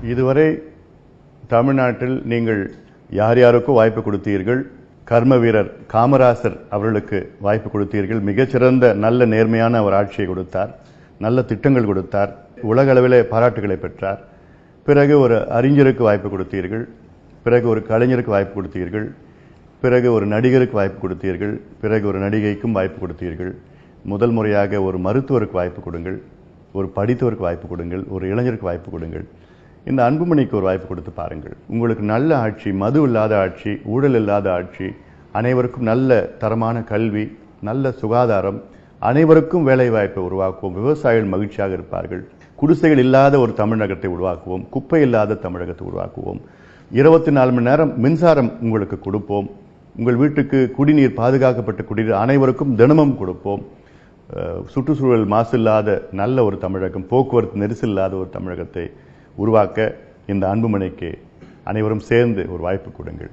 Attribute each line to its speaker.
Speaker 1: இதுவரை தமிழ்நாட்டில் நீங்கள் யார் யாருக்கோ வாய்ப்பு கொடுத்தீர்கள். கர்ம வீரர் காமராசர் அவர்களுக்கு வாய்ப்பு கொடுத்தீர்கள். மிகச்சிறந்த நல்ல நேர்மையான அவர் ஆட்சியை கொடுத்தார், நல்ல திட்டங்கள் கொடுத்தார், உலக அளவிலே பாராட்டுகளை பெற்றார். பிறகு ஒரு அறிஞருக்கு வாய்ப்பு கொடுத்தீர்கள், பிறகு ஒரு கலைஞருக்கு வாய்ப்பு கொடுத்தீர்கள், பிறகு ஒரு நடிகருக்கு வாய்ப்பு கொடுத்தீர்கள், பிறகு ஒரு நடிகைக்கும் வாய்ப்பு கொடுத்தீர்கள். முதல் முறையாக ஒரு மருத்துவருக்கு வாய்ப்பு கொடுங்கள், ஒரு படித்தவருக்கு வாய்ப்பு கொடுங்கள், ஒரு இளைஞருக்கு வாய்ப்பு கொடுங்கள். இந்த அன்புமணிக்கு ஒரு வாய்ப்பு கொடுத்து பாருங்கள். உங்களுக்கு நல்ல ஆட்சி, மது இல்லாத ஆட்சி, ஊழல் இல்லாத ஆட்சி, அனைவருக்கும் நல்ல தரமான கல்வி, நல்ல சுகாதாரம், அனைவருக்கும் வேலை வாய்ப்பை உருவாக்குவோம். விவசாயிகள் மகிழ்ச்சியாக இருப்பார்கள். குடிசைகள் இல்லாத ஒரு தமிழகத்தை உருவாக்குவோம். குப்பை இல்லாத தமிழகத்தை உருவாக்குவோம். 24 மணி நேரம் மின்சாரம் உங்களுக்கு கொடுப்போம். உங்கள் வீட்டுக்கு குடிநீர், பாதுகாக்கப்பட்ட குடிநீர் அனைவருக்கும் தினமும் கொடுப்போம். சுற்றுச்சூழல் மாசு இல்லாத நல்ல ஒரு தமிழகம், போக்குவரத்து நெரிசல் இல்லாத ஒரு தமிழகத்தை உருவாக்க இந்த அன்புமணிக்கு அனைவரும் சேர்ந்து ஒரு வாய்ப்பு கொடுங்கள்.